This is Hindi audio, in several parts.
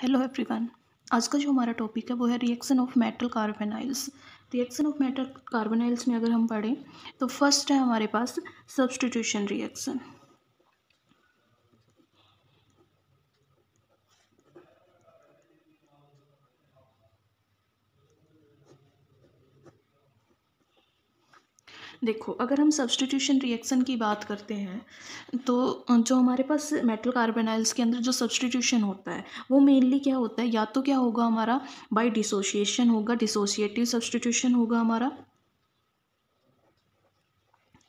Hello everyone. आज का जो हमारा टॉपिक है वो है reaction of metal carbonyls. Reaction of metal carbonyls में अगर हम पढ़ें तो फर्स्ट है हमारे पास सब्स्टिट्यूशन रिएक्शन। देखो, अगर हम सब्स्टिट्यूशन रिएक्शन की बात करते हैं तो जो हमारे पास मेटल कार्बोनाइल्स के अंदर जो सब्स्टिट्यूशन होता है वो मेनली क्या होता है, या तो क्या होगा हमारा बाय डिसोसिएशन होगा, डिसोसिएटिव सब्स्टिट्यूशन होगा हमारा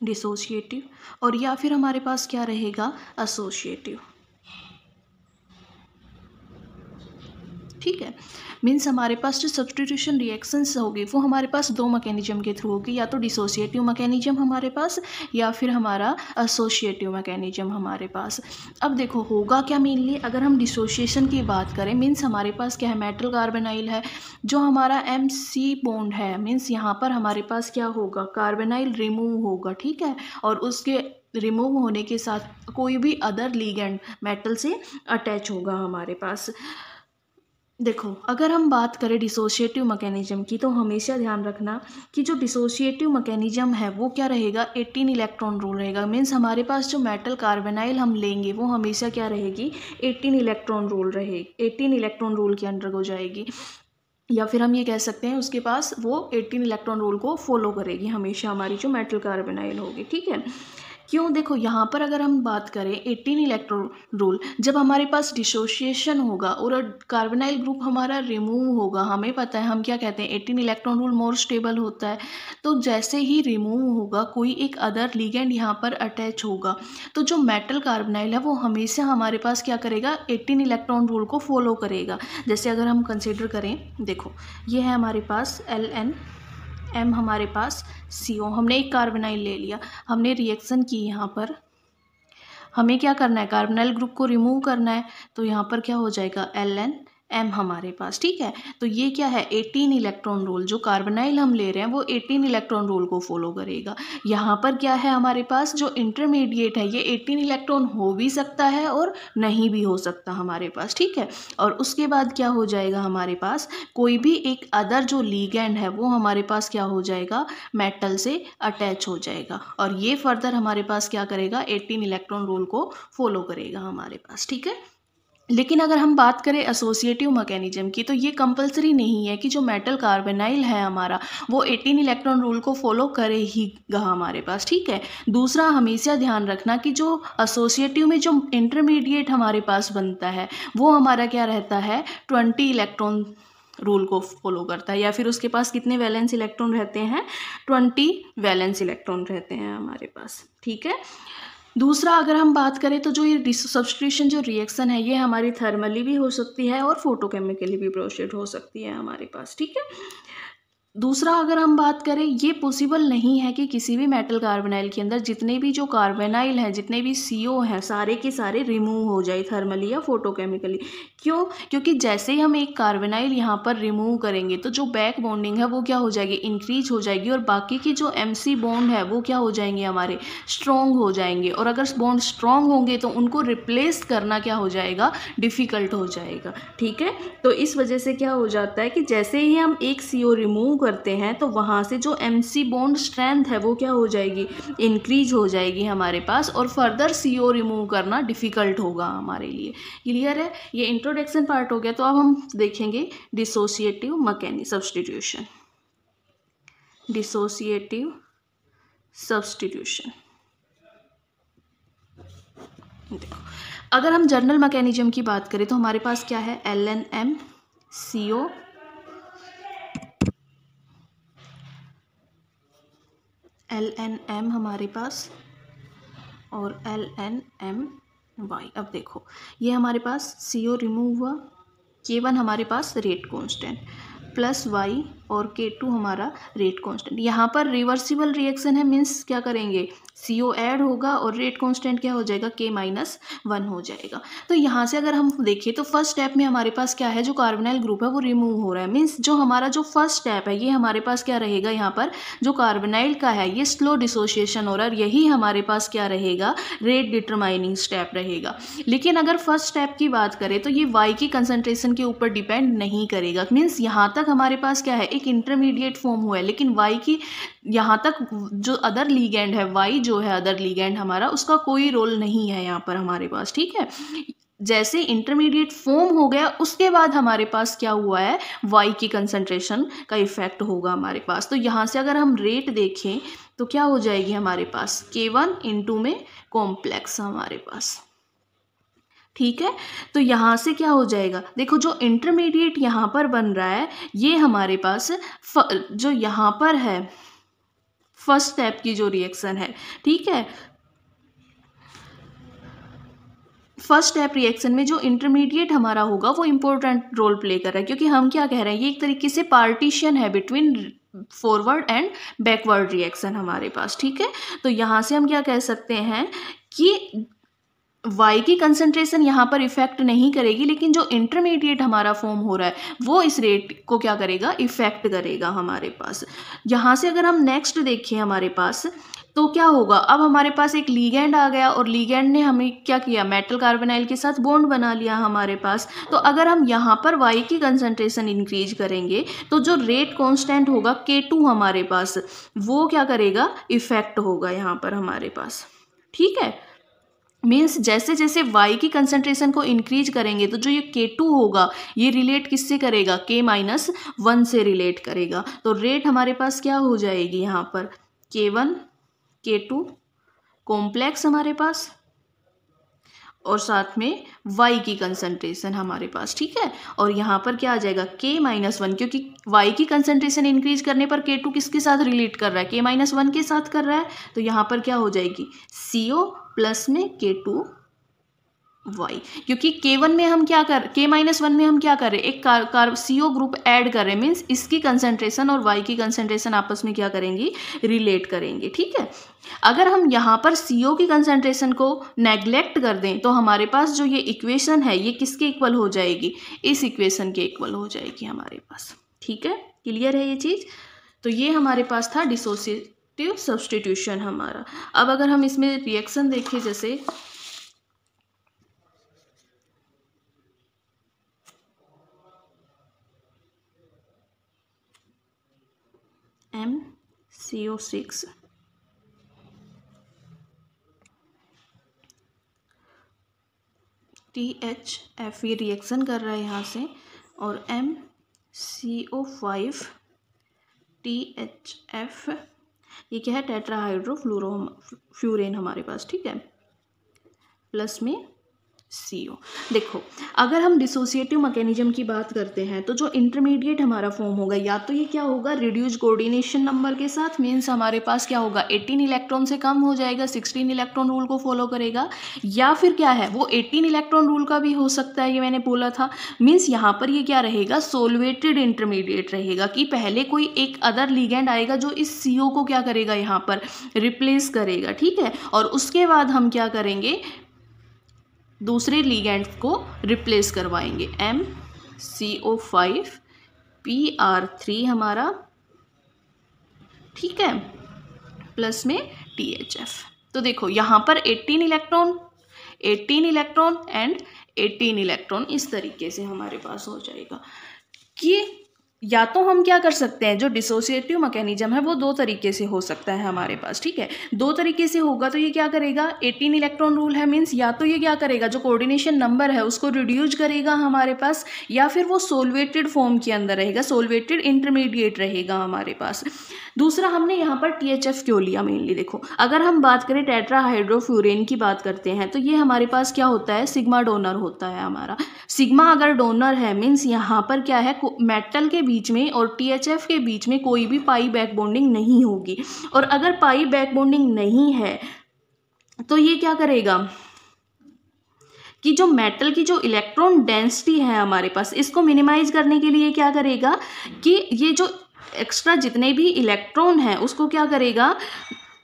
डिसोसिएटिव, और या फिर हमारे पास क्या रहेगा एसोसिएटिव। ठीक है, मीन्स हमारे पास जो सब्स्टिट्यूशन रिएक्शंस होगी वो हमारे पास दो मैकेनिज्म के थ्रू होगी, या तो डिसोसिएटिव मैकेनिज्म हमारे पास या फिर हमारा एसोसिएटिव मैकेनिज्म हमारे पास। अब देखो होगा क्या मेनली, अगर हम डिसोसिएशन की बात करें मीन्स हमारे पास क्या है, मेटल कार्बोनाइल है, जो हमारा MC बॉन्ड है मीन्स यहाँ पर हमारे पास क्या होगा, कार्बोनाइल रिमूव होगा। ठीक है, और उसके रिमूव होने के साथ कोई भी अदर लिगेंड मेटल से अटैच होगा हमारे पास। देखो, अगर हम बात करें डिसोशिएटिव मैकेनिज्म की तो हमेशा ध्यान रखना कि जो डिसोशिएटिव मैकेनिज्म है वो क्या रहेगा, 18 इलेक्ट्रॉन रूल रहेगा। मीन्स हमारे पास जो मेटल कार्बोनाइल हम लेंगे वो हमेशा क्या रहेगी, 18 इलेक्ट्रॉन रूल रहेगी, 18 इलेक्ट्रॉन रूल के अंडर हो जाएगी, या फिर हम ये कह सकते हैं उसके पास वो 18 इलेक्ट्रॉन रूल को फॉलो करेगी हमेशा हमारी जो मेटल कार्बोनाइल होगी। ठीक है, क्यों, देखो यहाँ पर अगर हम बात करें 18 इलेक्ट्रॉन रूल, जब हमारे पास डिसोसिएशन होगा और कार्बोनाइल ग्रुप हमारा रिमूव होगा, हमें पता है हम क्या कहते हैं 18 इलेक्ट्रॉन रूल मोर स्टेबल होता है, तो जैसे ही रिमूव होगा कोई एक अदर लिगेंड यहाँ पर अटैच होगा, तो जो मेटल कार्बोनाइल है वो हमेशा हमारे पास क्या करेगा, 18 इलेक्ट्रॉन रूल को फॉलो करेगा। जैसे अगर हम कंसिडर करें, देखो ये है हमारे पास LN, M हमारे पास CO, हमने एक कार्बोनाइल ले लिया, हमने रिएक्शन की, यहाँ पर हमें क्या करना है, कार्बोनाइल ग्रुप को रिमूव करना है, तो यहाँ पर क्या हो जाएगा LN, M हमारे पास। ठीक है, तो ये क्या है 18 इलेक्ट्रॉन रूल, जो कार्बोनाइल हम ले रहे हैं वो 18 इलेक्ट्रॉन रूल को फॉलो करेगा। यहाँ पर क्या है हमारे पास जो इंटरमीडिएट है ये 18 इलेक्ट्रॉन हो भी सकता है और नहीं भी हो सकता हमारे पास। ठीक है, और उसके बाद क्या हो जाएगा, हमारे पास कोई भी एक अदर जो लीगेंड है वो हमारे पास क्या हो जाएगा, मेटल से अटैच हो जाएगा, और ये फर्दर हमारे पास क्या करेगा, 18 इलेक्ट्रॉन रूल को फॉलो करेगा हमारे पास। ठीक है, लेकिन अगर हम बात करें एसोसिएटिव मैकेनिज्म की तो ये कंपलसरी नहीं है कि जो मेटल कार्बोनाइल है हमारा वो 18 इलेक्ट्रॉन रूल को फॉलो करे ही हमारे पास। ठीक है, दूसरा हमेशा ध्यान रखना कि जो एसोसिएटिव में जो इंटरमीडिएट हमारे पास बनता है वो हमारा क्या रहता है, 20 इलेक्ट्रॉन रूल को फॉलो करता है, या फिर उसके पास कितने वैलेंस इलेक्ट्रॉन रहते हैं, 20 वैलेंस इलेक्ट्रॉन रहते हैं हमारे पास। ठीक है, दूसरा अगर हम बात करें तो जो ये सब्स्टिट्यूशन जो रिएक्शन है ये हमारी थर्मली भी हो सकती है और फोटोकेमिकली भी प्रोसीड हो सकती है हमारे पास। ठीक है, दूसरा अगर हम बात करें ये पॉसिबल नहीं है कि किसी भी मेटल कार्बोनाइल के अंदर जितने भी जो कार्बोनाइल हैं, जितने भी CO हैं, सारे के सारे रिमूव हो जाए थर्मली या फोटोकेमिकली। क्यों, क्योंकि जैसे ही हम एक कार्बोनाइल यहाँ पर रिमूव करेंगे तो जो बैक बॉन्डिंग है वो क्या हो जाएगी, इंक्रीज हो जाएगी, और बाकी की जो MC बॉन्ड है वो क्या हो जाएंगे, हमारे स्ट्रॉन्ग हो जाएंगे, और अगर बॉन्ड स्ट्रॉन्ग होंगे तो उनको रिप्लेस करना क्या हो जाएगा, डिफ़िकल्ट हो जाएगा। ठीक है, तो इस वजह से क्या हो जाता है कि जैसे ही हम एक CO रिमूव करते हैं तो वहाँ से जो MC बॉन्ड स्ट्रेंथ है वो क्या हो जाएगी, इंक्रीज हो जाएगी हमारे पास, और फर्दर CO रिमूव करना डिफ़िकल्ट होगा हमारे लिए। क्लियर है, ये इंट्रोडक्शन पार्ट हो गया। तो अब हम देखेंगे dissociative mechanism substitution. Dissociative substitution, देखो अगर हम जर्नल मैकेनिज्म की बात करें तो हमारे पास क्या है, LN, M, CO, LN, M हमारे पास और LN, M, Y। अब देखो ये हमारे पास CO रिमूव हुआ, K1 हमारे पास रेट कांस्टेंट, प्लस Y और K2 हमारा रेट कांस्टेंट। यहाँ पर रिवर्सिबल रिएक्शन है, मीन्स क्या करेंगे, CO ऐड होगा और रेट कांस्टेंट क्या हो जाएगा, K-1 हो जाएगा। तो यहाँ से अगर हम देखें तो फर्स्ट स्टेप में हमारे पास क्या है, जो कार्बोनाइल ग्रुप है वो रिमूव हो रहा है, मीन्स जो हमारा जो फर्स्ट स्टेप है ये हमारे पास क्या रहेगा, यहाँ पर जो कार्बोनाइल का है ये स्लो डिसोसिएशन हो रहा है, यही हमारे पास क्या रहेगा, रेट डिटरमाइनिंग स्टेप रहेगा। लेकिन अगर फर्स्ट स्टेप की बात करें तो ये Y की कंसंट्रेशन के ऊपर डिपेंड नहीं करेगा, मीन्स यहाँ तक हमारे पास क्या है, एक इंटरमीडिएट फॉर्म हुआ है, लेकिन Y की यहाँ तक जो अदर लीगेंड है, Y जो है अदर लीगेंड हमारा, उसका कोई रोल नहीं है यहाँ पर हमारे पास, ठीक है। जैसे इंटरमीडिएट फॉर्म हो गया उसके बाद हमारे पास क्या हुआ है, Y की कंसंट्रेशन का इफेक्ट होगा हमारे पास। तो यहाँ से अगर हम रेट देखें तो क्या हो जाएगी हमारे पास, K1 इंटू में कॉम्प्लेक्स हमारे पास, ठीक है। तो यहाँ से क्या हो जाएगा, देखो जो इंटरमीडिएट यहाँ पर बन रहा है ये हमारे पास जो यहाँ पर है फर्स्ट स्टेप की जो रिएक्शन है, ठीक है, फर्स्ट स्टेप रिएक्शन में जो इंटरमीडिएट हमारा होगा वो इंपॉर्टेंट रोल प्ले कर रहा है, क्योंकि हम क्या कह रहे हैं, ये एक तरीके से पार्टीशन है between forward and backward reaction हमारे पास, ठीक है। तो यहाँ से हम क्या कह सकते हैं कि Y की कंसंट्रेशन यहाँ पर इफेक्ट नहीं करेगी, लेकिन जो इंटरमीडिएट हमारा फॉर्म हो रहा है वो इस रेट को क्या करेगा, इफेक्ट करेगा हमारे पास। यहाँ से अगर हम नेक्स्ट देखें हमारे पास तो क्या होगा, अब हमारे पास एक लीगेंड आ गया और लीगेंड ने हमें क्या किया, मेटल कार्बोनाइल के साथ बॉन्ड बना लिया हमारे पास। तो अगर हम यहाँ पर Y की कंसंट्रेशन इंक्रीज करेंगे तो जो रेट कांस्टेंट होगा K2 हमारे पास, वो क्या करेगा, इफेक्ट होगा यहाँ पर हमारे पास, ठीक है। मीन्स जैसे जैसे Y की कंसंट्रेशन को इंक्रीज करेंगे तो जो ये K2 होगा ये रिलेट किससे करेगा, K-1 से रिलेट करेगा। तो रेट हमारे पास क्या हो जाएगी यहाँ पर, K1 K2 कॉम्प्लेक्स हमारे पास और साथ में Y की कंसंट्रेशन हमारे पास, ठीक है। और यहाँ पर क्या आ जाएगा, K-1, क्योंकि Y की कंसंट्रेशन इंक्रीज करने पर K2 किसके साथ रिलेट कर रहा है, K-1 के साथ कर रहा है। तो यहाँ पर क्या हो जाएगी, CO प्लस में K2Y, क्योंकि K1 में हम क्या कर, K-1 में हम क्या कर रहे हैं, एक CO ग्रुप ऐड कर रहे हैं, मीन्स इसकी कंसंट्रेशन और Y की कंसंट्रेशन आपस में क्या करेंगी, रिलेट करेंगे, ठीक है। अगर हम यहाँ पर CO की कंसंट्रेशन को नेग्लेक्ट कर दें तो हमारे पास जो ये इक्वेशन है ये किसके इक्वल हो जाएगी, इस इक्वेशन के इक्वल हो जाएगी हमारे पास, ठीक है। क्लियर है ये चीज़। तो ये हमारे पास था डिसोसिएटिव सब्स्टिट्यूशन हमारा। अब अगर हम इसमें रिएक्शन देखें, जैसे MCO6 THF ये रिएक्शन कर रहा है यहाँ से, और MCO5 THF ये क्या है, टेट्राहाइड्रोफ्लोरोफ्यूरेन हमारे पास, ठीक है, प्लस में CO। देखो अगर हम डिसोसिएटिव मैकेनिज्म की बात करते हैं तो जो इंटरमीडिएट हमारा फॉर्म होगा, या तो ये क्या होगा, रिड्यूस कोऑर्डिनेशन नंबर के साथ, मीन्स हमारे पास क्या होगा, 18 इलेक्ट्रॉन से कम हो जाएगा, 16 इलेक्ट्रॉन रूल को फॉलो करेगा, या फिर क्या है वो 18 इलेक्ट्रॉन रूल का भी हो सकता है, ये मैंने बोला था। मीन्स यहाँ पर ये क्या रहेगा, सोलवेटेड इंटरमीडिएट रहेगा, कि पहले कोई एक अदर लीगेंड आएगा जो इस CO को क्या करेगा, यहाँ पर रिप्लेस करेगा, ठीक है। और उसके बाद हम क्या करेंगे, दूसरे लीगेंड को रिप्लेस करवाएंगे, MCO5 PR3 हमारा, ठीक है, प्लस में THF। तो देखो यहाँ पर 18 इलेक्ट्रॉन एंड 18 इलेक्ट्रॉन इस तरीके से हमारे पास हो जाएगा। कि या तो हम क्या कर सकते हैं, जो डिसोसिएटिव मैकेनिज्म है वो दो तरीके से हो सकता है हमारे पास, ठीक है। दो तरीके से होगा तो ये क्या करेगा, 18 इलेक्ट्रॉन रूल है, मीन्स या तो ये क्या करेगा, जो कोऑर्डिनेशन नंबर है उसको रिड्यूस करेगा हमारे पास, या फिर वो सोलवेटेड फॉर्म के अंदर रहेगा, सोलवेटेड इंटरमीडिएट रहेगा हमारे पास। दूसरा हमने यहाँ पर THF क्यों लिया, मेनली देखो अगर हम बात करें टेट्राहाइड्रोफ्यूरेन की बात करते हैं तो ये हमारे पास क्या होता है, सिग्मा डोनर होता है हमारा। सिग्मा अगर डोनर है मीन्स यहाँ पर क्या है, मेटल के बीच में और THF के बीच में कोई भी पाई बैक बॉन्डिंग नहीं होगी। और अगर पाई बैक बॉन्डिंग नहीं है तो ये क्या करेगा कि जो मेटल की जो इलेक्ट्रॉन डेंसिटी है हमारे पास, इसको मिनिमाइज करने के लिए क्या करेगा कि ये जो एक्स्ट्रा जितने भी इलेक्ट्रॉन हैं उसको क्या करेगा,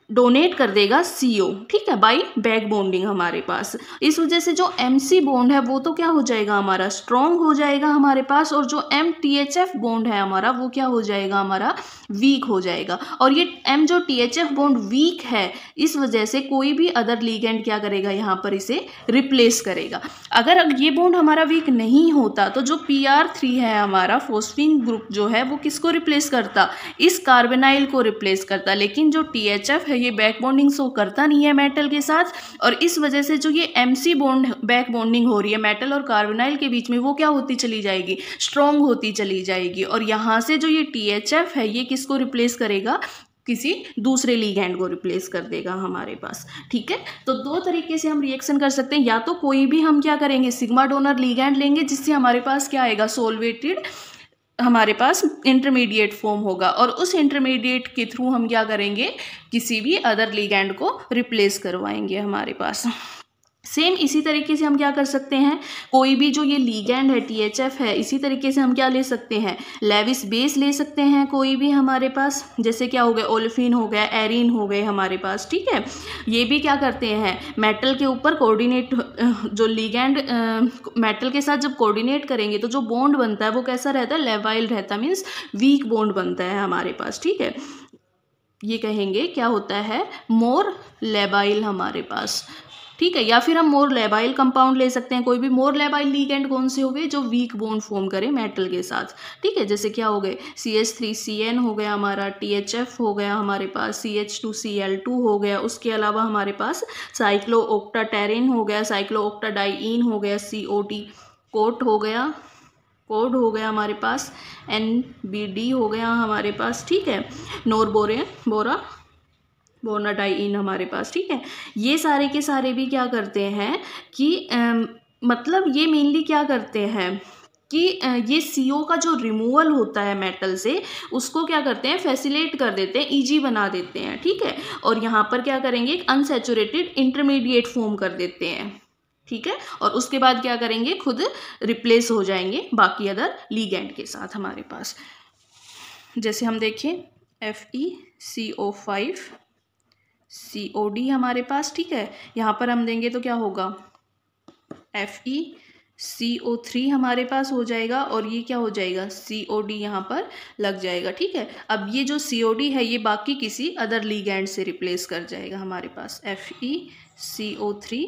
डोनेट कर देगा CO, ठीक है, बाई बैक बॉन्डिंग हमारे पास। इस वजह से जो MC बॉन्ड है वो तो क्या हो जाएगा हमारा, स्ट्रॉन्ग हो जाएगा हमारे पास, और जो MTHF बॉन्ड है हमारा वो क्या हो जाएगा हमारा, वीक हो जाएगा। और ये M जो THF बॉन्ड वीक है, इस वजह से कोई भी अदर लिगेंड क्या करेगा, यहाँ पर इसे रिप्लेस करेगा। अगर ये बॉन्ड हमारा वीक नहीं होता तो जो PR3 है हमारा फोस्फीन ग्रुप जो है वो किसको रिप्लेस करता, इस कार्बोनाइल को रिप्लेस करता। लेकिन जो THF है ये बैक बॉन्डिंग शो करता नहीं है मेटल के साथ, और इस वजह से जो ये MC बॉन्ड बैक बॉन्डिंग हो रही है मेटल और कार्बोनाइल के बीच में, वो क्या होती चली जाएगी, स्ट्रॉन्ग होती चली जाएगी। और यहाँ से जो ये THF है ये किसको रिप्लेस करेगा, किसी दूसरे लिगैंड को रिप्लेस कर देगा हमारे पास, ठीक है। तो दो तरीके से हम रिएक्शन कर सकते हैं, या तो कोई भी हम क्या करेंगे, सिग्मा डोनर लिगैंड लेंगे जिससे हमारे पास क्या आएगा, सोल्वेटेड हमारे पास इंटरमीडिएट फॉर्म होगा, और उस इंटरमीडिएट के थ्रू हम क्या करेंगे, किसी भी अदर लिगैंड को रिप्लेस करवाएंगे हमारे पास। सेम इसी तरीके से हम क्या कर सकते हैं, कोई भी जो ये लिगैंड है THF है, इसी तरीके से हम क्या ले सकते हैं, लेविस बेस ले सकते हैं कोई भी हमारे पास, जैसे क्या हो गया, ओलेफिन हो गया, एरिन हो गए हमारे पास, ठीक है। ये भी क्या करते हैं, मेटल के ऊपर कोऑर्डिनेट, जो लिगैंड मेटल के साथ जब कोऑर्डिनेट करेंगे तो जो बॉन्ड बनता है वो कैसा रहता है, लेवाइल रहता, मीन्स वीक बॉन्ड बनता है हमारे पास, ठीक है। ये कहेंगे क्या होता है, मोर लेबाइल हमारे पास, ठीक है। या फिर हम मोर लेबाइल कंपाउंड ले सकते हैं, कोई भी मोर लेबाइल लिगेंड कौन से हो गए, जो वीक बॉन्ड फॉर्म करे मेटल के साथ, ठीक है। जैसे क्या हो गए, CH3CN हो गया हमारा, THF हो गया हमारे पास, CH2Cl2 हो गया, उसके अलावा हमारे पास साइक्लोओक्टाटेरिन हो गया, साइक्लोओक्टाडाइईन हो गया, COD कोट हो गया, कोड हो गया हमारे पास, NBD हो गया हमारे पास, ठीक है। नोरबोरेन बोरा बोनाडाइइन हमारे पास, ठीक है। ये सारे के सारे भी क्या करते हैं कि मतलब ये मेनली क्या करते हैं कि ये CO का जो रिमूवल होता है मेटल से, उसको क्या करते हैं, फैसिलिटेट कर देते हैं, ईजी बना देते हैं, ठीक है। और यहाँ पर क्या करेंगे, एक अनसैचुरेटेड इंटरमीडिएट फॉर्म कर देते हैं, ठीक है। और उसके बाद क्या करेंगे, खुद रिप्लेस हो जाएंगे बाकी अदर लिगेंड के साथ हमारे पास। जैसे हम देखें FeCO5 COD हमारे पास, ठीक है। यहाँ पर हम देंगे तो क्या होगा, FeCO3 हमारे पास हो जाएगा, और ये क्या हो जाएगा, COD यहाँ पर लग जाएगा, ठीक है। अब ये जो COD है ये बाकी किसी अदर लिगैंड से रिप्लेस कर जाएगा हमारे पास, FeCO3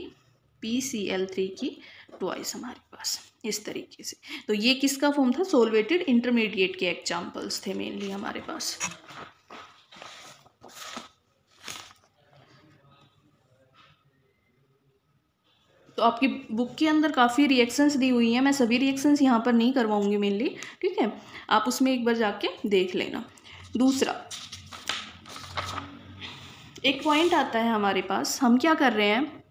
PCl3 की ट्वाइस हमारे पास, इस तरीके से। तो ये किसका फॉर्म था, सोल्वेटेड इंटरमीडिएट के एग्जाम्पल्स थे मेनली हमारे पास। तो आपकी बुक के अंदर काफ़ी रिएक्शंस दी हुई हैं, मैं सभी रिएक्शंस यहाँ पर नहीं करवाऊंगी मेनली, ठीक है। आप उसमें एक बार जाके देख लेना। दूसरा एक पॉइंट आता है हमारे पास, हम क्या कर रहे हैं,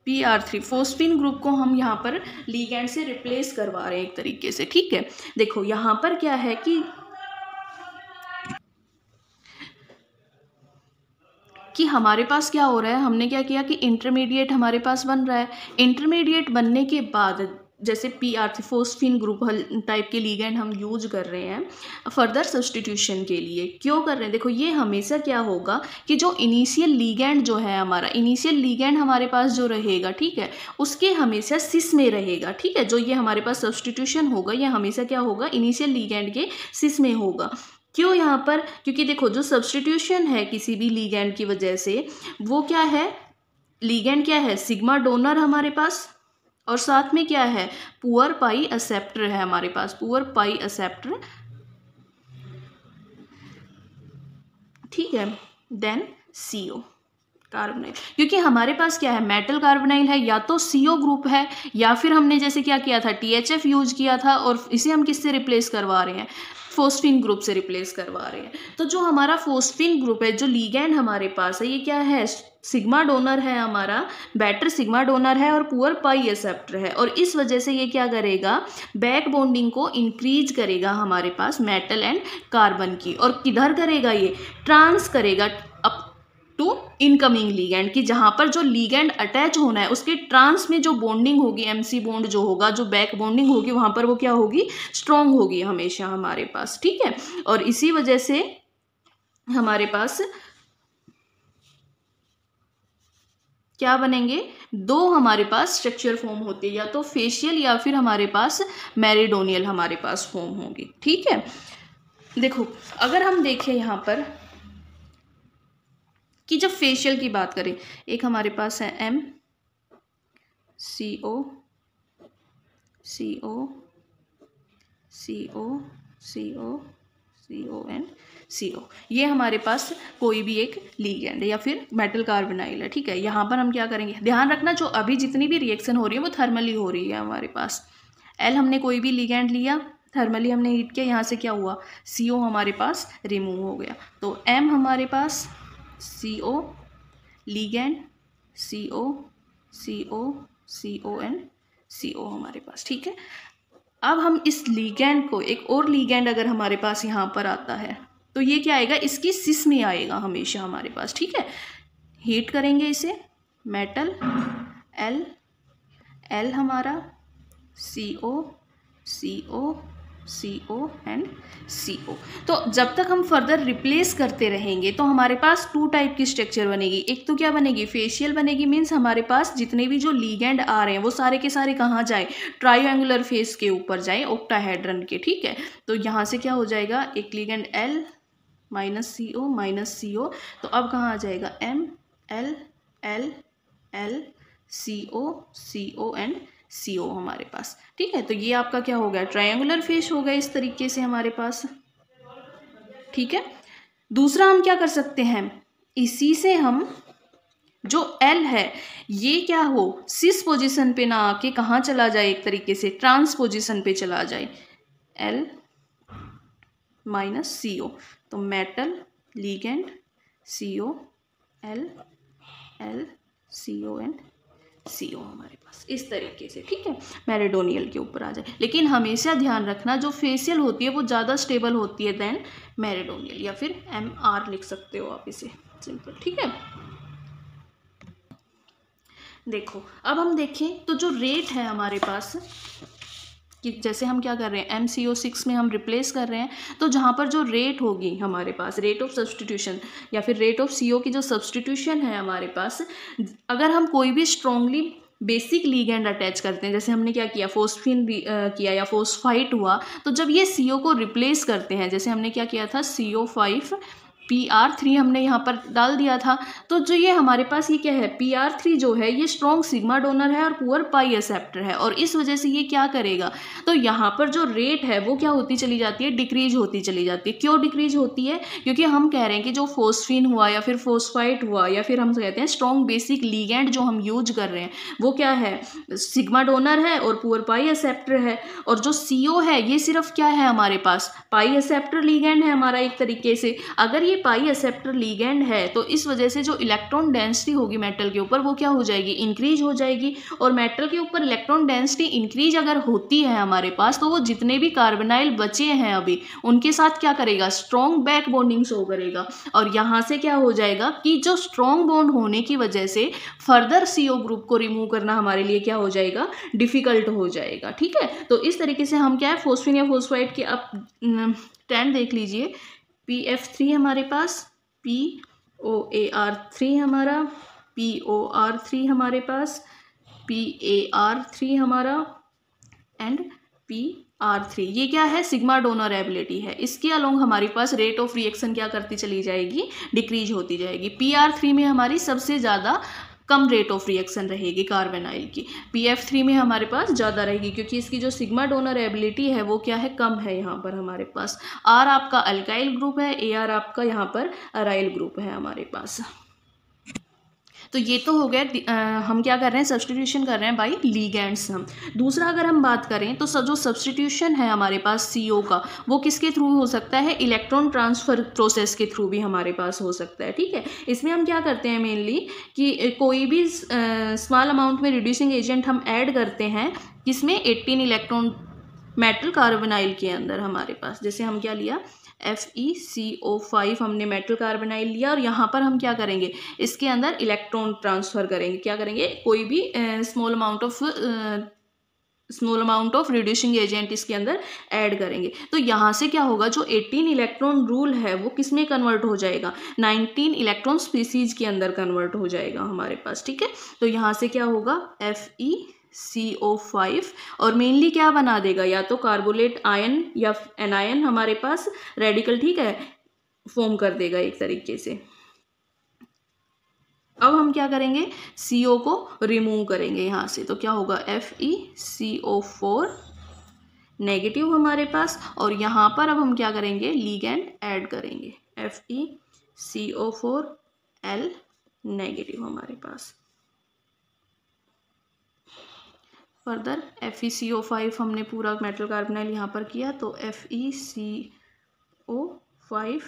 PR3 फोस्फीन ग्रुप को हम यहाँ पर लिगैंड से रिप्लेस करवा रहे हैं एक तरीके से, ठीक है। देखो यहाँ पर क्या है कि हमारे पास क्या हो रहा है, हमने क्या किया कि इंटरमीडिएट हमारे पास बन रहा है। इंटरमीडिएट बनने के बाद जैसे PR3 फोस्फीन ग्रुप टाइप के लिगैंड हम यूज कर रहे हैं फर्दर सब्स्टिट्यूशन के लिए। क्यों कर रहे हैं, देखो ये हमेशा क्या होगा कि जो इनिशियल लिगैंड जो है हमारा, इनिशियल लिगैंड हमारे पास जो रहेगा, ठीक है, उसके हमेशा सिस में रहेगा, ठीक है। जो ये हमारे पास सब्स्टिट्यूशन होगा ये हमेशा क्या होगा, इनिशियल लिगैंड के सिस में होगा। क्यों यहाँ पर, क्योंकि देखो जो सब्स्टिट्यूशन है किसी भी लिगैंड की वजह से, वो क्या है, लिगैंड क्या है, सिग्मा डोनर हमारे पास, और साथ में क्या है, पुअर पाई एक्सेप्टर है हमारे पास, पुअर पाई एक्सेप्टर, ठीक है। देन CO कार्बोनाइल, क्योंकि हमारे पास क्या है, मेटल कार्बोनाइल है, या तो CO ग्रुप है, या फिर हमने जैसे क्या किया था, THF यूज किया था, और इसे हम किससे रिप्लेस करवा रहे हैं, फोस्फीन ग्रुप से रिप्लेस करवा रहे हैं। तो जो हमारा फोस्फीन ग्रुप है, जो लिगैंड हमारे पास है, ये क्या है, सिग्मा डोनर है हमारा, बेटर सिग्मा डोनर है और पुअर पाई एक्सेप्टर है, और इस वजह से ये क्या करेगा, बैक बॉन्डिंग को इंक्रीज करेगा हमारे पास मेटल एंड कार्बन की। और किधर करेगा, ये ट्रांस करेगा, टू इनकमिंग लीगैंड, कि जहाँ पर जो लीगैंड अटैच होना है उसके ट्रांस में जो बॉन्डिंग होगी, एमसी बॉन्ड जो होगा, जो बैक बॉन्डिंग होगी, वहाँ पर वो क्या होगी, स्ट्रॉन्ग होगी हमेशा हमारे पास, ठीक है। और इसी वजह से हमारे पास क्या बनेंगे, दो हमारे पास स्ट्रक्चर फॉर्म होती है, या तो फेशियल या फिर हमारे पास मेरिडोनियल हमारे पास फॉर्म होगी, ठीक है। देखो अगर हम देखें यहाँ पर कि जब फेशियल की बात करें, एक हमारे पास है M C O C O C O C O C O and CO, ये हमारे पास कोई भी एक लीगैंड या फिर मेटल कार्बोनाइल है, ठीक है। यहाँ पर हम क्या करेंगे, ध्यान रखना जो अभी जितनी भी रिएक्शन हो रही है वो थर्मली हो रही है हमारे पास। L हमने कोई भी लीगैंड लिया, थर्मली हमने हीट किया, यहाँ से क्या हुआ, CO हमारे पास रिमूव हो गया। तो M हमारे पास CO लीगैंड, CO CO CO and CO हमारे पास, ठीक है। अब हम इस लीगैंड को, एक और लीगैंड अगर हमारे पास यहाँ पर आता है तो ये क्या आएगा, इसकी सिस में आएगा हमेशा हमारे पास, ठीक है। हीट करेंगे इसे, मेटल L L हमारा CO CO CO and CO। तो जब तक हम फर्दर रिप्लेस करते रहेंगे तो हमारे पास टू टाइप की स्ट्रक्चर बनेगी। एक तो क्या बनेगी, फेशियल बनेगी, मीन्स हमारे पास जितने भी जो लीगैंड आ रहे हैं वो सारे के सारे कहाँ जाए, ट्रायंगुलर फेस के ऊपर जाए, ऑक्टाहेड्रन के, ठीक है। तो यहाँ से क्या हो जाएगा, एक लीगैंड L -CO, तो अब कहाँ आ जाएगा, M L L L CO and CO हमारे पास, ठीक है। तो ये आपका क्या हो गया, ट्रायंगुलर फेस हो गया इस तरीके से हमारे पास, ठीक है। दूसरा हम क्या कर सकते हैं, इसी से हम जो L है ये क्या हो, सिस पोजीशन पे ना आके कहाँ चला जाए, एक तरीके से ट्रांस पोजीशन पे चला जाए, L -CO, तो metal ligand CO L L CO and CO हमारे पास इस तरीके से, ठीक है, मेरिडोनियल के ऊपर आ जाए। लेकिन हमेशा ध्यान रखना जो फेशियल होती है वो ज़्यादा स्टेबल होती है देन मेरिडोनियल, या फिर MR लिख सकते हो आप इसे सिंपल, ठीक है। देखो अब हम देखें तो जो रेट है हमारे पास, कि जैसे हम क्या कर रहे हैं, MCO6 में हम रिप्लेस कर रहे हैं, तो जहाँ पर जो रेट होगी हमारे पास, रेट ऑफ सब्सटीट्यूशन या फिर रेट ऑफ CO की जो सब्सटीट्यूशन है हमारे पास, अगर हम कोई भी स्ट्रॉन्गली बेसिक लीगैंड अटैच करते हैं, जैसे हमने क्या किया, फोस्फिन किया या फोस्फाइट हुआ, तो जब ये CO को रिप्लेस करते हैं, जैसे हमने क्या किया था, CO5 PR3 हमने यहाँ पर डाल दिया था, तो जो ये हमारे पास ये क्या है, PR3 जो है ये स्ट्रॉन्ग सिग्मा डोनर है और पुअर पाई एक्सेप्टर है, और इस वजह से ये क्या करेगा, तो यहाँ पर जो रेट है वो क्या होती चली जाती है, डिक्रीज होती चली जाती है। क्यों डिक्रीज होती है, क्योंकि हम कह रहे हैं कि जो फोस्फिन हुआ या फिर फोस्फाइट हुआ या फिर हम कहते हैं स्ट्रॉन्ग बेसिक लीगैंड जो हम यूज कर रहे हैं वो क्या है, सिग्मा डोनर है और पुअर पाई एक्सेप्टर है, और जो CO है ये सिर्फ क्या है हमारे पास, पाई एक्सेप्टर लीगैंड है हमारा एक तरीके से। अगर ये पाई एक्सेप्टर लीगैंड है तो इस वजह से जो इलेक्ट्रॉन डेंसिटी होगी मेटल के ऊपर वो क्या हो जाएगी, इंक्रीज हो जाएगी, और मेटल के ऊपर इलेक्ट्रॉन डेंसिटी इंक्रीज अगर होती है हमारे पास तो वो जितने भी कार्बोनाइल बचे हैं अभी उनके साथ क्या करेगा, स्ट्रॉन्ग बैक बॉन्डिंग शो करेगा, और यहाँ से क्या हो जाएगा कि जो स्ट्रॉन्ग बॉन्ड होने की वजह से फर्दर CO ग्रुप को रिमूव करना हमारे लिए क्या हो जाएगा, डिफिकल्ट हो जाएगा, ठीक है। तो इस तरीके से हम क्या है, फोस्फिन या फोस्फाइट के आप ट्रेंड देख लीजिए, PF3 हमारे पास, POAR3 हमारा, POR3 हमारे पास, PAR3 हमारा एंड PR3, ये क्या है, सिग्मा डोनर एबिलिटी है। इसके अलोंग हमारे पास रेट ऑफ रिएक्शन क्या करती चली जाएगी, डिक्रीज होती जाएगी। PR3 में हमारी सबसे ज़्यादा कम रेट ऑफ रिएक्शन रहेगी कार्बोनाइल की, PF3 में हमारे पास ज़्यादा रहेगी क्योंकि इसकी जो सिग्मा डोनर एबिलिटी है वो क्या है, कम है यहाँ पर हमारे पास। R आपका अल्काइल ग्रुप है, AR आपका यहाँ पर अराइल ग्रुप है हमारे पास। तो ये तो हो गया, हम क्या कर रहे हैं, सब्सटीट्यूशन कर रहे हैं बाई लीगैंड्स हम। दूसरा अगर हम बात करें तो जो सब्सटीट्यूशन है हमारे पास CO का वो किसके थ्रू हो सकता है, इलेक्ट्रॉन ट्रांसफ़र प्रोसेस के थ्रू भी हमारे पास हो सकता है, ठीक है। इसमें हम क्या करते हैं मेनली कि कोई भी स्मॉल अमाउंट में रिड्यूसिंग एजेंट हम ऐड करते हैं, जिसमें 18 इलेक्ट्रॉन मेटल कार्बोनाइल के अंदर हमारे पास, जैसे हम क्या लिया, FeCO5 हमने मेटल कार्बोनाइल लिया और यहाँ पर हम क्या करेंगे, इसके अंदर इलेक्ट्रॉन ट्रांसफ़र करेंगे। क्या करेंगे, कोई भी small amount of reducing agent इसके अंदर ऐड करेंगे। तो यहाँ से क्या होगा, जो 18 इलेक्ट्रॉन रूल है वो किस में कन्वर्ट हो जाएगा, 19 इलेक्ट्रॉन स्पीसीज के अंदर कन्वर्ट हो जाएगा हमारे पास। ठीक है, तो यहाँ से क्या होगा, FeCO5 और मेनली क्या बना देगा, या तो कार्बोलेट आयन या एनायन हमारे पास रेडिकल, ठीक है, फॉर्म कर देगा एक तरीके से। अब हम क्या करेंगे, CO को रिमूव करेंगे यहाँ से, तो क्या होगा, FeCO4 नेगेटिव हमारे पास, और यहाँ पर अब हम क्या करेंगे, लीगेंड ऐड करेंगे, FeCO4L नेगेटिव हमारे पास। फर्दर FeCO5 हमने पूरा मेटल कार्बोनाइल यहाँ पर किया, तो FeCO5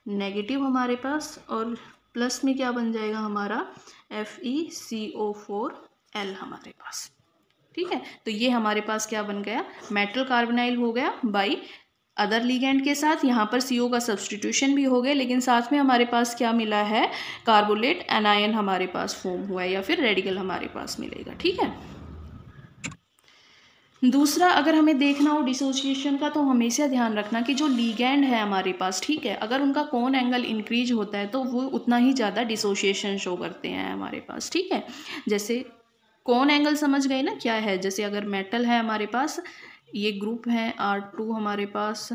नेगेटिव हमारे पास, और प्लस में क्या बन जाएगा हमारा, FeCO4L हमारे पास। ठीक है, तो ये हमारे पास क्या बन गया, मेटल कार्बोनाइल हो गया बाई अदर लिगेंड के साथ। यहाँ पर CO का सब्सटीट्यूशन भी हो गया, लेकिन साथ में हमारे पास क्या मिला है, कार्बोलेट एनायन हमारे पास फॉर्म हुआ है, या फिर रेडिकल हमारे पास मिलेगा। ठीक है, दूसरा अगर हमें देखना हो डिसोसिएशन का, तो हमेशा ध्यान रखना कि जो लीगैंड है हमारे पास, ठीक है, अगर उनका कौन एंगल इंक्रीज होता है तो वो उतना ही ज़्यादा डिसोसिएशन शो करते हैं हमारे पास। ठीक है, जैसे कौन एंगल समझ गए ना क्या है, जैसे अगर मेटल है हमारे पास, ये ग्रुप है R2 हमारे पास,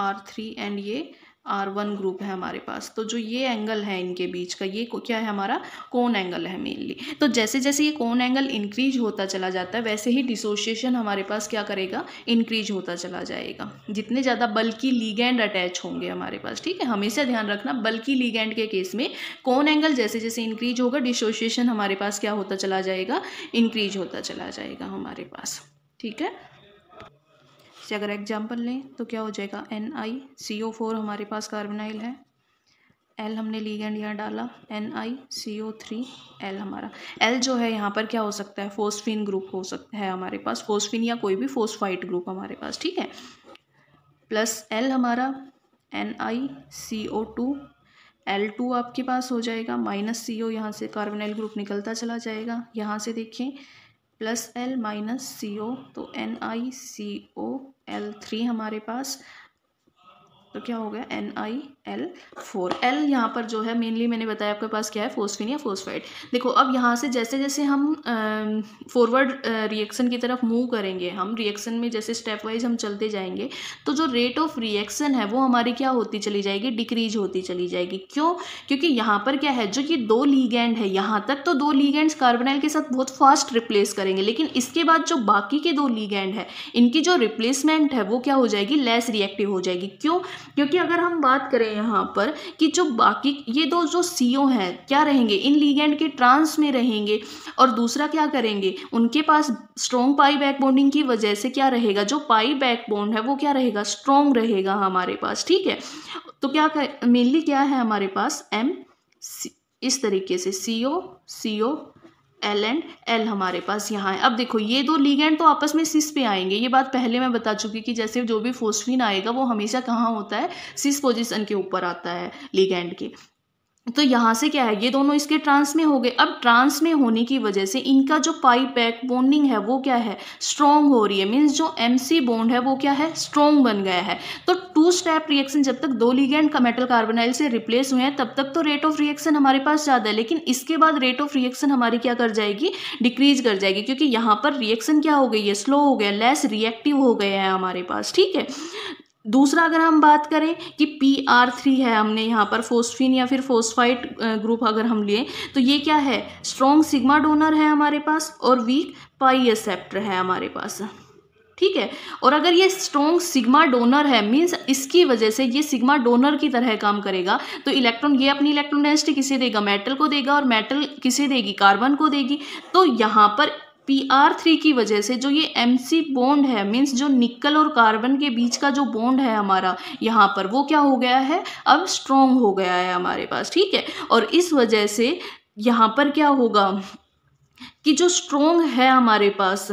R3 एंड ये R1 ग्रुप है हमारे पास, तो जो ये एंगल है इनके बीच का, ये क्या है हमारा, कोन एंगल है मेनली। तो जैसे जैसे ये कोन एंगल इंक्रीज होता चला जाता है, वैसे ही डिसोसिएशन हमारे पास क्या करेगा, इंक्रीज होता चला जाएगा, जितने ज़्यादा बल्कि लीगैंड अटैच होंगे हमारे पास। ठीक है, हमेशा ध्यान रखना, बल्कि लीगैंड के केस में कोन एंगल जैसे जैसे इंक्रीज होगा, डिसोसिएशन हमारे पास क्या होता चला जाएगा, इंक्रीज होता चला जाएगा हमारे पास। ठीक है, अगर एग्जाम्पल लें तो क्या हो जाएगा, NiCO4 हमारे पास कार्बोनाइल है, L हमने लीगेंड यहाँ डाला, NiCO3L हमारा, L जो है यहाँ पर क्या हो सकता है, फोस्फीन ग्रुप हो सकता है हमारे पास, फोस्फीन या कोई भी फोस्फाइट ग्रुप हमारे पास। ठीक है, प्लस L हमारा NiCO2, L2 आपके पास हो जाएगा, माइनस CO, यहाँ से कार्बोनाइल ग्रुप निकलता चला जाएगा, यहाँ से देखिए प्लस L माइनस CO, तो NiCOL3 हमारे पास, तो क्या हो गया, NiL4। L यहाँ पर जो है मेनली मैंने बताया आपके पास क्या है, फोस्फीन या फोस्फाइड। देखो अब यहाँ से जैसे जैसे हम फॉरवर्ड रिएक्शन की तरफ मूव करेंगे, हम रिएक्शन में जैसे स्टेप वाइज हम चलते जाएंगे, तो जो रेट ऑफ रिएक्शन है वो हमारी क्या होती चली जाएगी, डिक्रीज होती चली जाएगी। क्यों, क्योंकि यहाँ पर क्या है, जो ये दो लीगैंड है, यहाँ तक तो दो लीगैंड्स कार्बोनाइल के साथ बहुत फास्ट रिप्लेस करेंगे, लेकिन इसके बाद जो बाकी के दो लीगैंड है, इनकी जो रिप्लेसमेंट है वो क्या हो जाएगी, लेस रिएक्टिव हो जाएगी। क्यों, क्योंकि अगर हम बात करें यहाँ पर कि जो बाकी ये दो जो CO हैं क्या रहेंगे, इन लीगैंड के ट्रांस में रहेंगे, और दूसरा क्या करेंगे, उनके पास स्ट्रॉन्ग पाई बैक बॉन्डिंग की वजह से क्या रहेगा, जो पाई बैक बॉन्ड है वो क्या रहेगा, स्ट्रॉन्ग रहेगा हमारे पास। ठीक है, तो क्या मेनली क्या है हमारे पास, इस तरीके से CO L एंड L हमारे पास यहाँ है। अब देखो ये दो लीगैंड तो आपस में सिस पे आएंगे, ये बात पहले मैं बता चुकी कि जैसे जो भी फोस्फीन आएगा वो हमेशा कहाँ होता है, सिस पोजीशन के ऊपर आता है लीगैंड के। तो यहाँ से क्या है, ये दोनों इसके ट्रांस में हो गए। अब ट्रांस में होने की वजह से इनका जो पाई बैक बॉन्डिंग है वो क्या है, स्ट्रॉन्ग हो रही है, मीन्स जो MC बॉन्ड है वो क्या है, स्ट्रॉन्ग बन गया है। तो टू स्टेप रिएक्शन, जब तक दो लिगेंड का मेटल कार्बोनाइल से रिप्लेस हुए हैं तब तक तो रेट ऑफ रिएक्शन हमारे पास ज़्यादा है, लेकिन इसके बाद रेट ऑफ रिएक्शन हमारी क्या कर जाएगी, डिक्रीज कर जाएगी, क्योंकि यहाँ पर रिएक्शन क्या हो गई है, स्लो हो गया, लेस रिएक्टिव हो गए हैं हमारे पास। ठीक है, दूसरा अगर हम बात करें कि PR3 है, हमने यहाँ पर फोस्फीन या फिर फोस्फाइट ग्रुप अगर हम लिए, तो ये क्या है, स्ट्रॉन्ग सिग्मा डोनर है हमारे पास और वीक पाई एक्सेप्टर है हमारे पास। ठीक है, और अगर ये स्ट्रॉन्ग सिग्मा डोनर है, मीन्स इसकी वजह से ये सिग्मा डोनर की तरह काम करेगा, तो इलेक्ट्रॉन, ये अपनी इलेक्ट्रॉन डेंसिटी किसे देगा, मेटल को देगा, और मेटल किसे देगी, कार्बन को देगी। तो यहाँ पर PR3 की वजह से जो ये MC बॉन्ड है, मीन्स जो निकल और कार्बन के बीच का जो बॉन्ड है हमारा यहाँ पर, वो क्या हो गया है, अब स्ट्रॉन्ग हो गया है हमारे पास। ठीक है, और इस वजह से यहाँ पर क्या होगा कि जो स्ट्रॉन्ग है हमारे पास,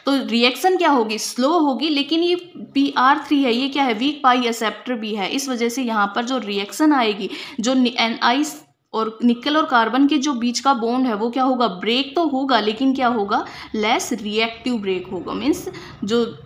तो तो रिएक्शन क्या होगी, स्लो होगी, लेकिन ये PR3 है, ये क्या है, वीक पाई एक्सेप्टर भी है, इस वजह से यहाँ पर जो रिएक्शन आएगी, जो NI और निकल और कार्बन के जो बीच का बॉन्ड है वो क्या होगा, ब्रेक तो होगा, लेकिन क्या होगा, लेस रिएक्टिव ब्रेक होगा, मीन्स जो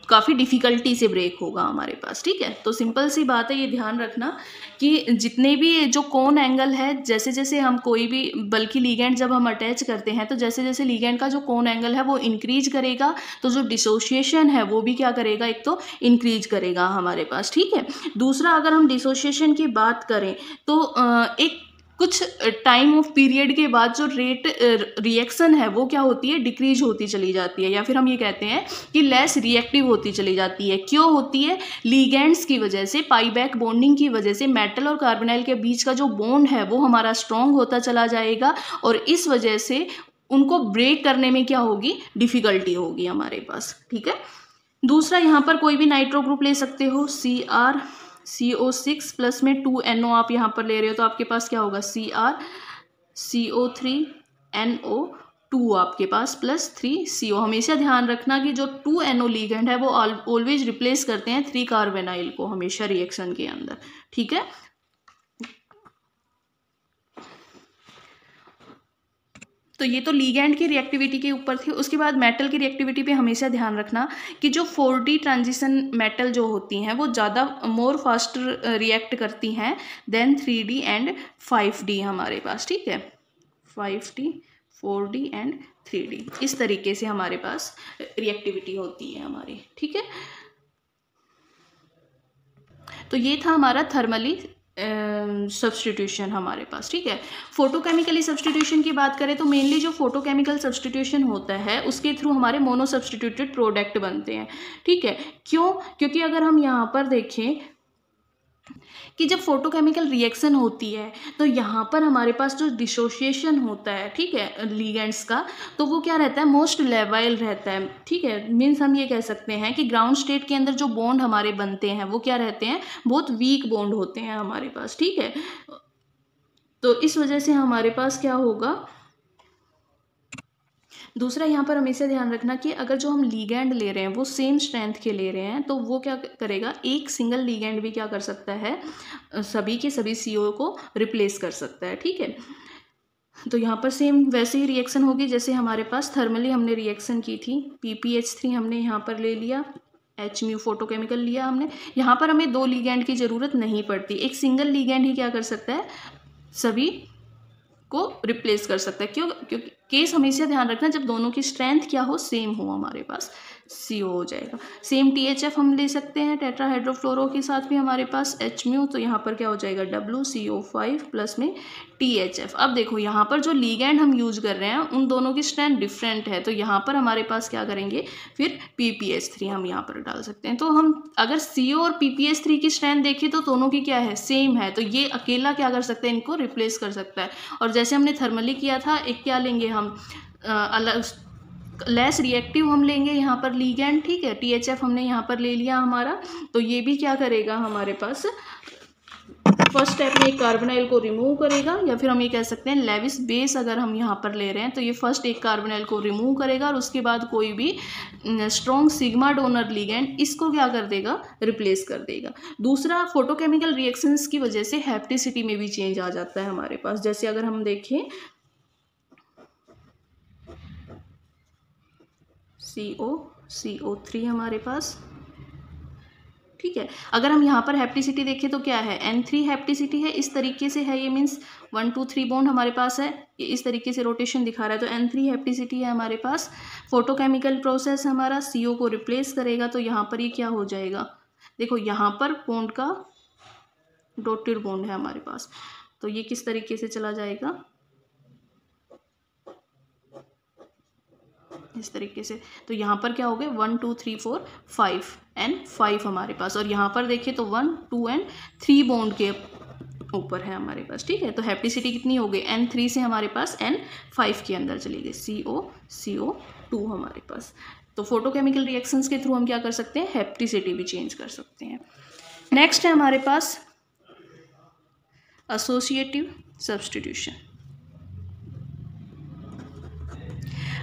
काफ़ी डिफ़िकल्टी से ब्रेक होगा हमारे पास। ठीक है, तो सिंपल सी बात है, ये ध्यान रखना कि जितने भी जो कोन एंगल है, जैसे जैसे हम कोई भी बल्कि लिगेंड जब हम अटैच करते हैं तो जैसे जैसे लिगेंड का जो कोन एंगल है वो इंक्रीज करेगा, तो जो डिसोसिएशन है वो भी क्या करेगा, एक तो इंक्रीज करेगा हमारे पास। ठीक है, दूसरा अगर हम डिसोसिएशन की बात करें तो एक कुछ टाइम ऑफ पीरियड के बाद जो रेट रिएक्शन है वो क्या होती है, डिक्रीज होती चली जाती है, या फिर हम ये कहते हैं कि लेस रिएक्टिव होती चली जाती है। क्यों होती है, लिगेंड्स की वजह से, पाई बैक बॉन्डिंग की वजह से मेटल और कार्बोनाइल के बीच का जो बॉन्ड है वो हमारा स्ट्रॉन्ग होता चला जाएगा, और इस वजह से उनको ब्रेक करने में क्या होगी, डिफिकल्टी होगी हमारे पास। ठीक है, दूसरा यहाँ पर कोई भी नाइट्रो ग्रुप ले सकते हो, CO6 प्लस में 2NO आप यहाँ पर ले रहे हो, तो आपके पास क्या होगा, CrCO3NO2 आपके पास प्लस 3CO। हमेशा ध्यान रखना कि जो 2NO लिगेंड है वो ऑलवेज रिप्लेस करते हैं 3 कार्बोनाइल को हमेशा रिएक्शन के अंदर। ठीक है, तो ये तो लिगेंड की रिएक्टिविटी के ऊपर थी। उसके बाद मेटल की रिएक्टिविटी पे हमेशा ध्यान रखना कि जो 4D ट्रांजिशन मेटल जो होती हैं वो ज़्यादा मोर फास्ट रिएक्ट करती हैं देन 3D एंड 5D हमारे पास। ठीक है, 5D 4D एंड 3D, इस तरीके से हमारे पास रिएक्टिविटी होती है हमारी। ठीक है, तो ये था हमारा थर्मली सब्सटीट्यूशन हमारे पास। ठीक है, फोटोकेमिकली सब्सटीट्यूशन की बात करें तो मेनली जो फोटोकेमिकल सब्सटीट्यूशन होता है उसके थ्रू हमारे मोनो सब्सटीट्यूटेड प्रोडक्ट बनते हैं। ठीक है, क्यों, क्योंकि अगर हम यहाँ पर देखें कि जब फोटोकेमिकल रिएक्शन होती है तो यहाँ पर हमारे पास जो डिसोसिएशन होता है, ठीक है, लिगेंड्स का, तो वो क्या रहता है, मोस्ट लेवाइल रहता है। ठीक है, मीन्स हम ये कह सकते हैं कि ग्राउंड स्टेट के अंदर जो बॉन्ड हमारे बनते हैं वो क्या रहते हैं, बहुत वीक बॉन्ड होते हैं हमारे पास। ठीक है, तो इस वजह से हमारे पास क्या होगा, दूसरा यहाँ पर हमेशा ध्यान रखना कि अगर जो हम लिगेंड ले रहे हैं वो सेम स्ट्रेंथ के ले रहे हैं तो वो क्या करेगा, एक सिंगल लिगेंड भी क्या कर सकता है, सभी के सभी CO को रिप्लेस कर सकता है। ठीक है, तो यहाँ पर सेम वैसे ही रिएक्शन होगी जैसे हमारे पास थर्मली हमने रिएक्शन की थी, PPH3 हमने यहाँ पर ले लिया, Hμ फोटोकेमिकल लिया हमने, यहाँ पर हमें 2 लिगेंड की ज़रूरत नहीं पड़ती, एक सिंगल लिगेंड ही क्या कर सकता है, सभी को रिप्लेस कर सकता है। क्यों, क्योंकि केस हमेशा ध्यान रखना जब दोनों की स्ट्रेंथ क्या हो, सेम हो, हमारे पास CO हो जाएगा। सेम THF हम ले सकते हैं, टेट्राहाइड्रोफ्लोरो के साथ भी हमारे पास Hμ, तो यहाँ पर क्या हो जाएगा, WCO5 प्लस में THF। अब देखो यहाँ पर जो लिगेंड हम यूज कर रहे हैं उन दोनों की स्ट्रेंथ डिफरेंट है, तो यहाँ पर हमारे पास क्या करेंगे, फिर PPH3 हम यहाँ पर डाल सकते हैं। तो हम अगर CO और PPH3 की स्ट्रेंथ देखें तो दोनों की क्या है, सेम है, तो ये अकेला क्या कर सकता है, इनको रिप्लेस कर सकता है। और जैसे हमने थर्मली किया था, एक क्या लेंगे हम, अलग लेस रिएक्टिव हम लेंगे यहाँ पर लिगेंड। ठीक है, THF हमने यहाँ पर ले लिया हमारा, तो ये भी क्या करेगा, हमारे पास फर्स्ट स्टेप में एक कार्बोनाइल को रिमूव करेगा, या फिर हम ये कह सकते हैं लेविस बेस अगर हम यहाँ पर ले रहे हैं तो ये फर्स्ट एक कार्बोनाइल को रिमूव करेगा और उसके बाद कोई भी स्ट्रॉन्ग सिग्मा डोनर लिगेंड इसको क्या कर देगा, रिप्लेस कर देगा। दूसरा, फोटोकेमिकल रिएक्शंस की वजह से हैप्टिसिटी में भी चेंज आ जाता है हमारे पास। जैसे अगर हम देखें CO3 हमारे पास, ठीक है, अगर हम यहाँ पर हैप्टिसिटी देखें तो क्या है, N3 हैप्टिसिटी है, इस तरीके से है, ये मीन्स 1 2 3 बॉन्ड हमारे पास है, ये इस तरीके से रोटेशन दिखा रहा है, तो N3 हैप्टिसिटी है हमारे पास। फोटोकेमिकल प्रोसेस हमारा CO को रिप्लेस करेगा, तो यहाँ पर ये क्या हो जाएगा, देखो यहाँ पर बॉन्ड का डॉटेड बॉन्ड है हमारे पास, तो ये किस तरीके से चला जाएगा, इस तरीके से। तो यहाँ पर क्या हो गए, 1 2 3 4 5 N5 हमारे पास, और यहाँ पर देखिए तो 1 2 एंड 3 बॉन्ड के ऊपर है हमारे पास। ठीक है, तो हैप्टिसिटी कितनी हो गई, N3 से हमारे पास N5 के अंदर चली गई, CO2 हमारे पास। तो फोटोकेमिकल रिएक्शंस के थ्रू हम क्या कर सकते हैं, हैप्टिसिटी भी चेंज कर सकते हैं। नेक्स्ट है हमारे पास एसोसिएटिव सब्स्टिट्यूशन।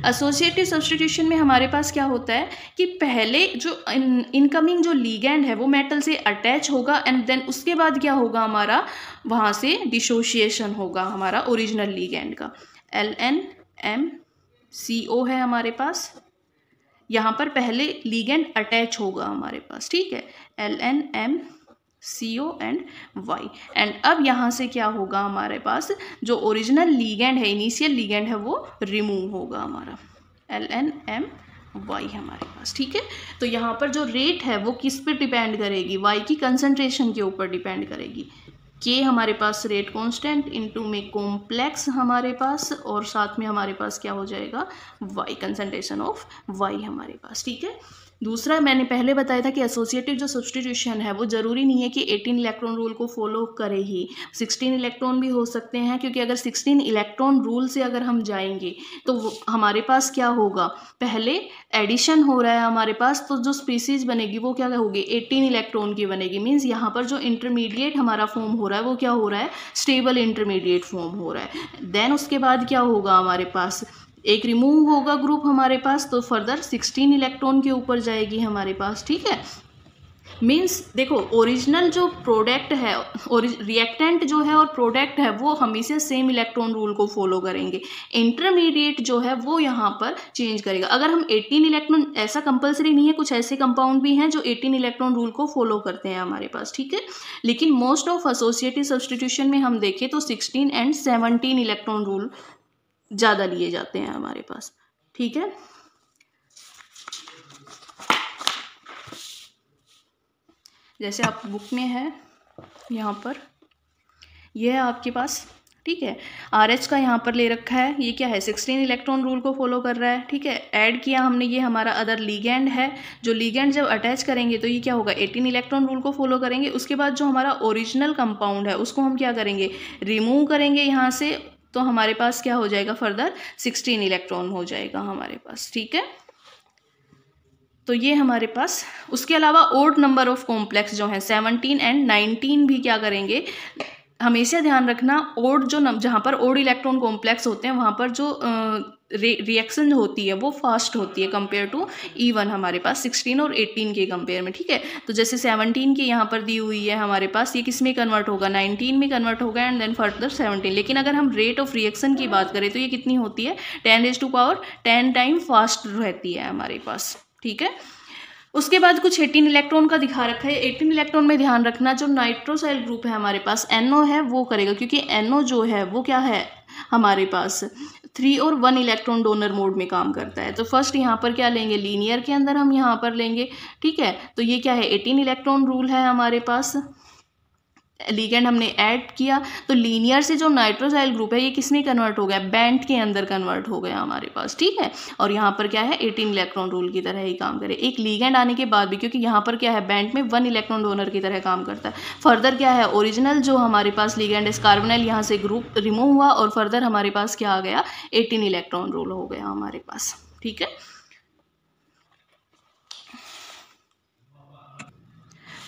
एसोसिएटिव सब्स्टिट्यूशन में हमारे पास क्या होता है कि पहले जो इनकमिंग जो लिगैंड है वो मेटल से अटैच होगा एंड देन उसके बाद क्या होगा, हमारा वहाँ से डिसोसिएशन होगा हमारा ओरिजिनल लिगैंड का। LNMCO है हमारे पास, यहाँ पर पहले लिगैंड अटैच होगा हमारे पास, ठीक है, LNMCO एंड Y। एंड अब यहाँ से क्या होगा, हमारे पास जो ओरिजिनल लिगैंड है, इनिशियल लिगैंड है, वो रिमूव होगा हमारा LNMY हमारे पास, ठीक है। तो यहाँ पर जो रेट है वो किस पे डिपेंड करेगी, Y की कंसंट्रेशन के ऊपर डिपेंड करेगी। K हमारे पास रेट कांस्टेंट इनटू में कॉम्प्लेक्स हमारे पास, और साथ में हमारे पास क्या हो जाएगा, Y कंसंट्रेशन ऑफ Y हमारे पास, ठीक है। दूसरा मैंने पहले बताया था कि एसोसिएटिव जो सब्स्टिट्यूशन है वो ज़रूरी नहीं है कि 18 इलेक्ट्रॉन रूल को फॉलो करे ही, 16 इलेक्ट्रॉन भी हो सकते हैं, क्योंकि अगर 16 इलेक्ट्रॉन रूल से अगर हम जाएंगे तो हमारे पास क्या होगा, पहले एडिशन हो रहा है हमारे पास, तो जो स्पीसीज बनेगी वो क्या होगी, 18 इलेक्ट्रॉन की बनेगी। मीन्स यहाँ पर जो इंटरमीडिएट हमारा फॉर्म हो रहा है वो क्या हो रहा है, स्टेबल इंटरमीडिएट फॉर्म हो रहा है। देन उसके बाद क्या होगा, हमारे पास एक रिमूव होगा ग्रुप हमारे पास, तो फर्दर 16 इलेक्ट्रॉन के ऊपर जाएगी हमारे पास, ठीक है। मीन्स देखो, ओरिजिनल जो प्रोडक्ट है, रिएक्टेंट जो है और प्रोडक्ट है वो हमेशा सेम इलेक्ट्रॉन रूल को फॉलो करेंगे। इंटरमीडिएट जो है वो यहाँ पर चेंज करेगा। अगर हम 18 इलेक्ट्रॉन, ऐसा कंपलसरी नहीं है, कुछ ऐसे कंपाउंड भी हैं जो 18 इलेक्ट्रॉन रूल को फॉलो करते हैं हमारे पास, ठीक है। लेकिन मोस्ट ऑफ एसोसिएटिव सब्स्टिट्यूशन में हम देखें तो 16 एंड 17 इलेक्ट्रॉन रूल ज़्यादा लिए जाते हैं हमारे पास, ठीक है। जैसे आप बुक में है यहाँ पर, यह है आपके पास, ठीक है। RH का यहाँ पर ले रखा है, ये क्या है, 16 इलेक्ट्रॉन रूल को फॉलो कर रहा है, ठीक है। ऐड किया हमने, ये हमारा अदर लिगैंड है, जो लिगैंड जब अटैच करेंगे तो ये क्या होगा, 18 इलेक्ट्रॉन रूल को फॉलो करेंगे। उसके बाद जो हमारा ओरिजिनल कंपाउंड है उसको हम क्या करेंगे, रिमूव करेंगे यहाँ से, तो हमारे पास क्या हो जाएगा, फर्दर 16 इलेक्ट्रॉन हो जाएगा हमारे पास, ठीक है। तो ये हमारे पास, उसके अलावा ओड नंबर ऑफ कॉम्प्लेक्स जो हैं 17 एंड 19 भी क्या करेंगे, हमेशा ध्यान रखना, ओड जो जहाँ पर ओड इलेक्ट्रॉन कॉम्प्लेक्स होते हैं वहाँ पर जो रिएक्शन होती है वो फास्ट होती है कंपेयर टू E1 हमारे पास 16 और 18 के कंपेयर में, ठीक है। तो जैसे 17 की यहाँ पर दी हुई है हमारे पास, ये किस में कन्वर्ट होगा, 19 में कन्वर्ट होगा एंड देन फर्दर 17। लेकिन अगर हम रेट ऑफ रिएक्शन की बात करें तो ये कितनी होती है, 10⁻10 टाइम फास्ट रहती है हमारे पास, ठीक है। उसके बाद कुछ 18 इलेक्ट्रॉन का दिखा रखा है। 18 इलेक्ट्रॉन में ध्यान रखना, जो नाइट्रोसाइल ग्रुप है हमारे पास, NO है वो करेगा, क्योंकि NO जो है वो क्या है हमारे पास 3 और 1 इलेक्ट्रॉन डोनर मोड में काम करता है। तो फर्स्ट यहाँ पर क्या लेंगे, लीनियर के अंदर हम यहाँ पर लेंगे, ठीक है। तो ये क्या है, 18 इलेक्ट्रॉन रूल है हमारे पास, लिगेंड हमने ऐड किया, तो लीनियर से जो नाइट्रोसाइल ग्रुप है ये किसमें कन्वर्ट हो गया, बेंट के अंदर कन्वर्ट हो गया हमारे पास, ठीक है। और यहाँ पर क्या है, 18 इलेक्ट्रॉन रूल की तरह ही काम करे, एक लिगेंड आने के बाद भी, क्योंकि यहाँ पर क्या है, बेंट में 1 इलेक्ट्रॉन डोनर की तरह काम करता है। फर्दर क्या है, ओरिजिनल जो हमारे पास लिगेंड है कार्बोनिल, यहाँ से ग्रुप रिमूव हुआ और फर्दर हमारे पास क्या आ गया, 18 इलेक्ट्रॉन रूल हो गया हमारे पास, ठीक है।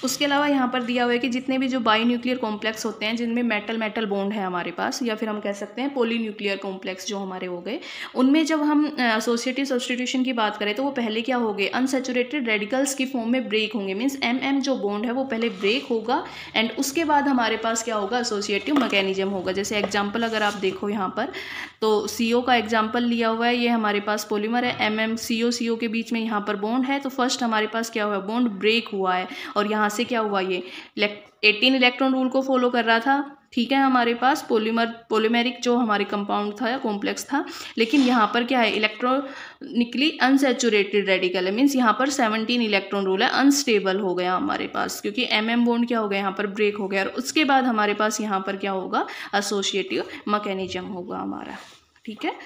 उसके अलावा यहाँ पर दिया हुआ है कि जितने भी जो बाई न्यूक्लियर कॉम्प्लेक्स होते हैं जिनमें मेटल मेटल बॉन्ड है हमारे पास, या फिर हम कह सकते हैं पॉली न्यूक्लियर कॉम्प्लेक्स जो हमारे हो गए, उनमें जब हम एसोसिएटिव सब्स्टिट्यूशन की बात करें तो वो पहले क्या हो गए, अनसैचुरेटेड रेडिकल्स की फॉर्म में ब्रेक होंगे। मीन्स MM जो बॉन्ड है वो पहले ब्रेक होगा एंड उसके बाद हमारे पास क्या होगा, एसोसिएटिव मैकेनिज्म होगा। जैसे एग्जाम्पल अगर आप देखो यहाँ पर, तो CO का एग्जाम्पल लिया हुआ है, ये हमारे पास पॉलीमर है, MMCO के बीच में यहाँ पर बॉन्ड है, तो फर्स्ट हमारे पास क्या हुआ, बॉन्ड ब्रेक हुआ है और यहाँ से क्या हुआ, ये 18 इलेक्ट्रॉन रूल को फॉलो कर रहा था, ठीक है। हमारे पास पॉलीमेरिक जो हमारे कंपाउंड था या कॉम्प्लेक्स था, लेकिन यहाँ पर क्या है, इलेक्ट्रॉनिकली अनसैचुरेटेड रेडिकल है। मीन्स यहाँ पर 17 इलेक्ट्रॉन रूल है, अनस्टेबल हो गया हमारे पास, क्योंकि MM बॉन्ड क्या हो गया, यहाँ पर ब्रेक हो गया और उसके बाद हमारे पास यहाँ पर क्या होगा, एसोसिएटिव मैकेनिज्म होगा हमारा, ठीक है।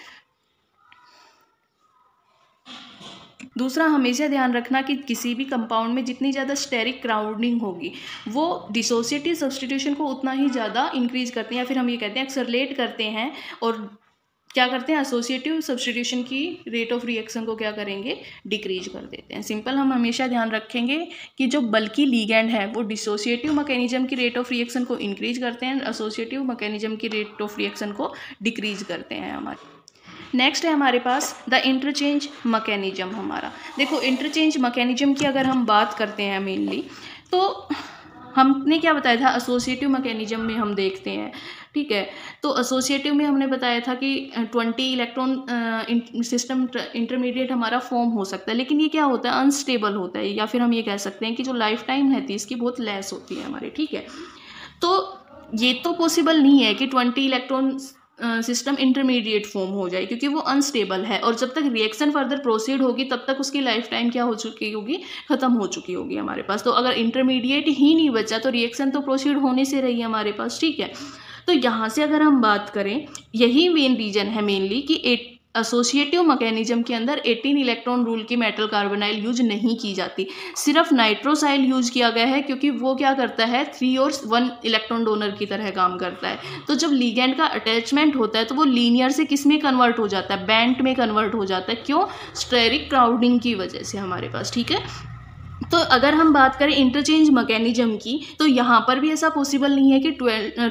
दूसरा, हमेशा ध्यान रखना कि किसी भी कंपाउंड में जितनी ज़्यादा स्टेरिक क्राउडिंग होगी वो डिसोसिएटिव सब्स्टिट्यूशन को उतना ही ज़्यादा इंक्रीज करते हैं, या फिर हम ये कहते हैं एक्सेलरेट करते हैं, और क्या करते हैं, एसोसिएटिव सब्स्टिट्यूशन की रेट ऑफ रिएक्शन को क्या करेंगे, डिक्रीज कर देते हैं। सिंपल हम हमेशा ध्यान रखेंगे कि जो बल्कि लिगैंड है वो डिसोसिएटिव मैकेनिज्म की रेट ऑफ रिएक्शन को इंक्रीज करते हैं, एसोसिएटिव मैकेनिज्म की रेट ऑफ रिएक्शन को डिक्रीज करते हैं हमारे। नेक्स्ट है हमारे पास द इंटरचेंज मैकेनिज्म हमारा। देखो इंटरचेंज मैकेनिज्म की अगर हम बात करते हैं मेनली, तो हमने क्या बताया था, एसोसिएटिव मैकेनिज्म में हम देखते हैं, ठीक है। तो एसोसिएटिव में हमने बताया था कि 20 इलेक्ट्रॉन सिस्टम इंटरमीडिएट हमारा फॉर्म हो सकता है, लेकिन ये क्या होता है, अनस्टेबल होता है, या फिर हम ये कह सकते हैं कि जो लाइफ टाइम रहती है इसकी बहुत लेस होती है हमारे, ठीक है। तो ये तो पॉसिबल नहीं है कि 20 इलेक्ट्रॉन सिस्टम इंटरमीडिएट फॉर्म हो जाए, क्योंकि वो अनस्टेबल है, और जब तक रिएक्शन फर्दर प्रोसीड होगी तब तक उसकी लाइफ टाइम क्या हो चुकी होगी, ख़त्म हो चुकी होगी हमारे पास। तो अगर इंटरमीडिएट ही नहीं बचा तो रिएक्शन तो प्रोसीड होने से रही हमारे पास, ठीक है। तो यहाँ से अगर हम बात करें, यही मेन रीजन है मेनली कि एसोसिएटिव मैकेनिज्म के अंदर 18 इलेक्ट्रॉन रूल की मेटल कार्बोनाइल यूज नहीं की जाती, सिर्फ नाइट्रोसाइल यूज किया गया है, क्योंकि वो क्या करता है, 3 और 1 इलेक्ट्रॉन डोनर की तरह काम करता है। तो जब लिगैंड का अटैचमेंट होता है तो वो लीनियर से किस में कन्वर्ट हो जाता है, बैंड में कन्वर्ट हो जाता है। क्यों? स्टेरिक क्राउडिंग की वजह से हमारे पास, ठीक है। तो अगर हम बात करें इंटरचेंज मैकेनिज्म की, तो यहाँ पर भी ऐसा पॉसिबल नहीं है कि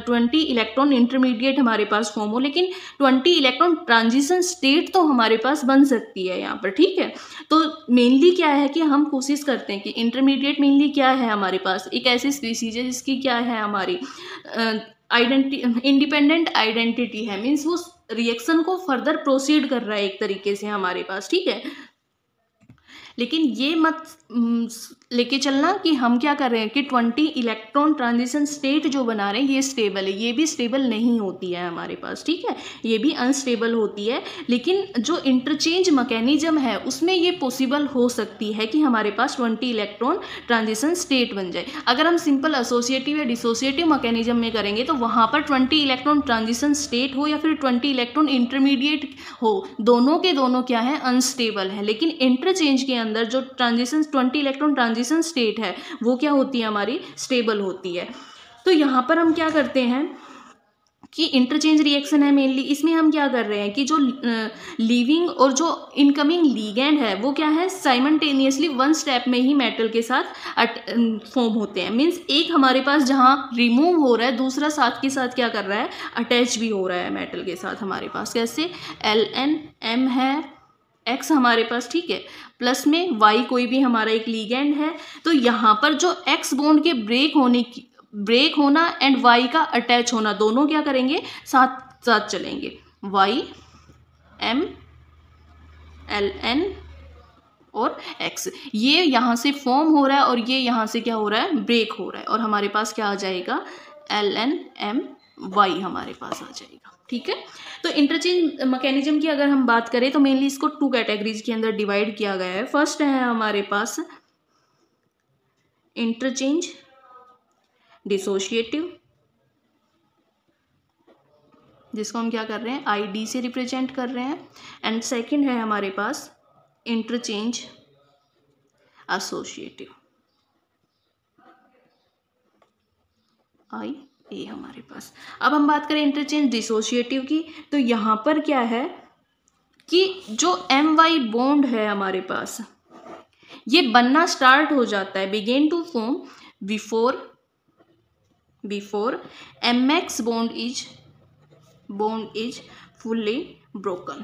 20 इलेक्ट्रॉन इंटरमीडिएट हमारे पास फॉर्म हो, लेकिन 20 इलेक्ट्रॉन ट्रांजिशन स्टेट तो हमारे पास बन सकती है यहाँ पर, ठीक है। तो मेनली क्या है कि हम कोशिश करते हैं कि इंटरमीडिएट मेनली क्या है हमारे पास, एक ऐसी स्पीसीज है जिसकी क्या है हमारी इंडिपेंडेंट आइडेंटिटी है, मीन्स वो रिएक्शन को फर्दर प्रोसीड कर रहा है एक तरीके से हमारे पास, ठीक है। लेकिन ये मत लेके चलना कि हम क्या कर रहे हैं कि 20 इलेक्ट्रॉन ट्रांजिशन स्टेट जो बना रहे हैं ये स्टेबल है, ये भी स्टेबल नहीं होती है हमारे पास, ठीक है, ये भी अनस्टेबल होती है। लेकिन जो इंटरचेंज मैकेनिज्म है उसमें ये पॉसिबल हो सकती है कि हमारे पास 20 इलेक्ट्रॉन ट्रांजिशन स्टेट बन जाए। अगर हम सिंपल एसोसिएटिव या डिसोसिएटिव मैकेनिज्म में करेंगे तो वहाँ पर 20 इलेक्ट्रॉन ट्रांजिशन स्टेट हो या फिर 20 इलेक्ट्रॉन इंटरमीडिएट हो, दोनों के दोनों क्या है, अनस्टेबल है। लेकिन इंटरचेंज के अंदर जो ट्रांजिशन 20 इलेक्ट्रॉन ट्रांजिशन स्टेट है वो क्या होती है, हमारी स्टेबल होती है। तो यहाँ पर हम क्या करते हैं कि इंटरचेंज रिएक्शन है मेनली, इसमें हम क्या कर रहे हैं कि जो लीविंग और जो इनकमिंग लीगैंड है वो क्या है, साइमल्टेनियसली वन स्टेप में ही मेटल के साथ फॉर्म होते हैं। मीन्स एक हमारे पास जहाँ रिमूव हो रहा है, दूसरा साथ के साथ क्या कर रहा है, अटैच भी हो रहा है मेटल के साथ हमारे पास। कैसे, LN M है, X हमारे पास, ठीक है, प्लस में Y कोई भी हमारा एक लीगैंड है। तो यहाँ पर जो X बॉन्ड के ब्रेक होना एंड Y का अटैच होना, दोनों क्या करेंगे, साथ साथ चलेंगे। Y M LN और X, ये यहाँ से फॉर्म हो रहा है और ये यहाँ से क्या हो रहा है, ब्रेक हो रहा है, और हमारे पास क्या आ जाएगा, LN M Y हमारे पास आ जाएगा, ठीक है। तो इंटरचेंज मैकेनिज्म की अगर हम बात करें तो मेनली इसको 2 कैटेगरीज के अंदर डिवाइड किया गया है। फर्स्ट है हमारे पास इंटरचेंज डिसोशिएटिव, जिसको हम क्या कर रहे हैं, ID से रिप्रेजेंट कर रहे हैं। एंड सेकंड है हमारे पास इंटरचेंज एसोसिएटिव, IA हमारे पास। अब हम बात करें इंटरचेंज डिसोशिएटिव की, तो यहाँ पर क्या है कि जो MY बॉन्ड है हमारे पास, ये बनना स्टार्ट हो जाता है, begin to form before MX bond is fully broken,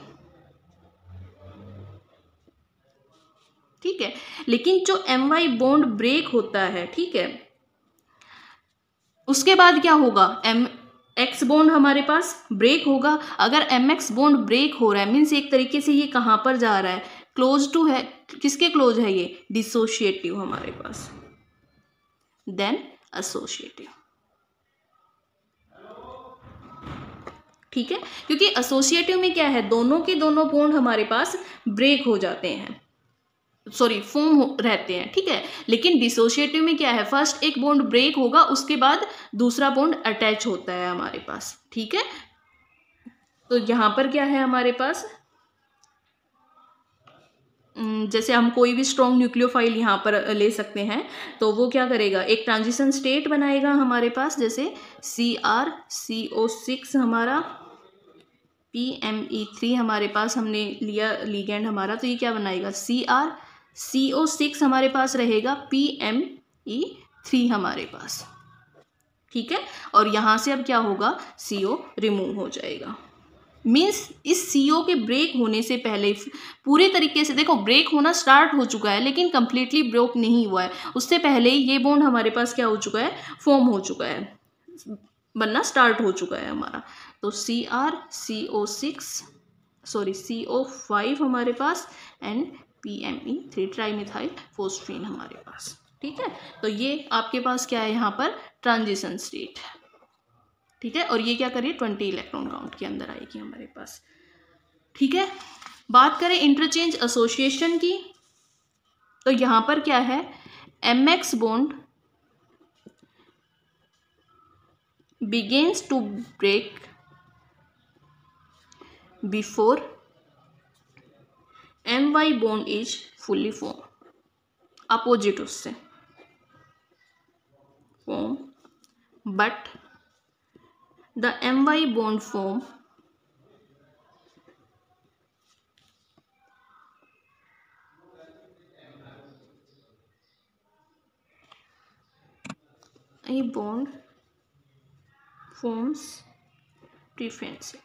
ठीक है। लेकिन जो MY बॉन्ड ब्रेक होता है, ठीक है, उसके बाद क्या होगा, MX बॉन्ड हमारे पास ब्रेक होगा। अगर MX बॉन्ड ब्रेक हो रहा है मीन्स एक तरीके से ये कहाँ पर जा रहा है, क्लोज टू है, किसके क्लोज है ये, डिसोशिएटिव हमारे पास, देन एसोसिएटिव, ठीक है। क्योंकि एसोसिएटिव में क्या है, दोनों के दोनों बॉन्ड हमारे पास ब्रेक हो जाते हैं, सॉरी फॉर्म रहते हैं, ठीक है। लेकिन डिसोशिएटिव में क्या है, फर्स्ट एक बॉन्ड ब्रेक होगा, उसके बाद दूसरा बॉन्ड अटैच होता है हमारे पास, ठीक है। तो यहाँ पर क्या है हमारे पास, जैसे हम कोई भी स्ट्रॉन्ग न्यूक्लियोफाइल यहाँ पर ले सकते हैं, तो वो क्या करेगा, एक ट्रांजिशन स्टेट बनाएगा हमारे पास, जैसे CrCO6 हमारा, PME3 हमारे पास हमने लिया लीगैंड हमारा, तो ये क्या बनाएगा, CrCO6 हमारे पास रहेगा, PME3 हमारे पास, ठीक है। और यहाँ से अब क्या होगा, CO रिमूव हो जाएगा, मीन्स इस CO के ब्रेक होने से पहले पूरे तरीके से, देखो ब्रेक होना स्टार्ट हो चुका है लेकिन कंप्लीटली ब्रेक नहीं हुआ है, उससे पहले ही ये बॉन्ड हमारे पास क्या हो चुका है, फॉर्म हो चुका है, बनना स्टार्ट हो चुका है हमारा। तो CO5 हमारे पास एंड PME 3 ट्राईमिथाइल फोस्फीन हमारे पास। ठीक है, तो ये आपके पास क्या है यहाँ पर, ट्रांजिशन स्टेट है। ठीक है, और ये क्या करिए 20 इलेक्ट्रॉन काउंट के अंदर आएगी हमारे पास। ठीक है, बात करें इंटरचेंज एसोसिएशन की, तो यहाँ पर क्या है, MX bond begins to break before My bond is fully formed, opposite उससे form, but the My bond form a bond forms preferentially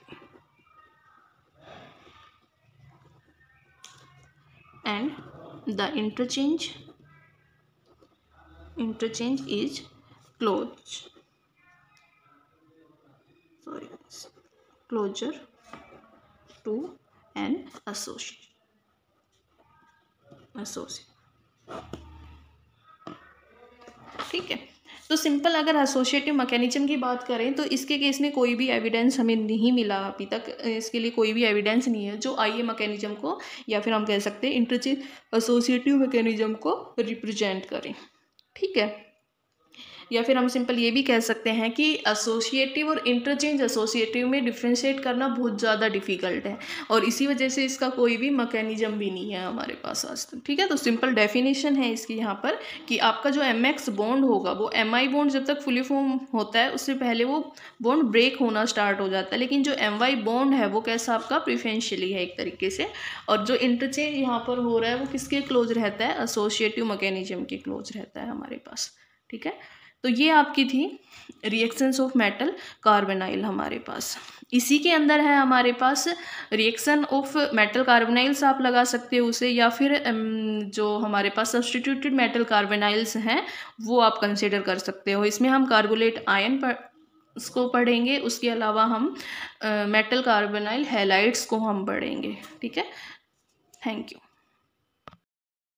and the interchange is closer to an associate। ठीक है, तो सिंपल अगर एसोसिएटिव मैकेनिज्म की बात करें तो इसके केस में कोई भी एविडेंस हमें नहीं मिला अभी तक, इसके लिए कोई भी एविडेंस नहीं है जो आईए मैकेनिज्म को, या फिर हम कह सकते हैं इंटरचेंज एसोसिएटिव मैकेनिज्म को रिप्रेजेंट करें। ठीक है, या फिर हम सिंपल ये भी कह सकते हैं कि एसोसिएटिव और इंटरचेंज एसोसिएटिव में डिफ्रेंशिएट करना बहुत ज़्यादा डिफ़िकल्ट है, और इसी वजह से इसका कोई भी मैकेनिज्म भी नहीं है हमारे पास आज तक। ठीक है, तो सिंपल डेफिनेशन है इसकी यहाँ पर कि आपका जो MX बॉन्ड होगा वो MI बॉन्ड जब तक फुली फॉर्म होता है उससे पहले वो बॉन्ड ब्रेक होना स्टार्ट हो जाता है, लेकिन जो MY बॉन्ड है वो कैसा आपका प्रिफरेंशियली है एक तरीके से, और जो इंटरचेंज यहाँ पर हो रहा है वो किसके क्लोज रहता है, एसोसिएटिव मैकेनिज्म के क्लोज रहता है हमारे पास। ठीक है, तो ये आपकी थी रिएक्शंस ऑफ मेटल कार्बोनाइल हमारे पास। इसी के अंदर है हमारे पास रिएक्शन ऑफ मेटल कार्बोनाइल्स आप लगा सकते हो उसे, या फिर जो हमारे पास सब्स्टिट्यूटेड मेटल कार्बोनाइल्स हैं वो आप कंसिडर कर सकते हो। इसमें हम कार्बोलेट आयन को पढ़ेंगे, उसके अलावा हम मेटल कार्बोनाइल हैलाइड्स को हम पढ़ेंगे। ठीक है, थैंक यू।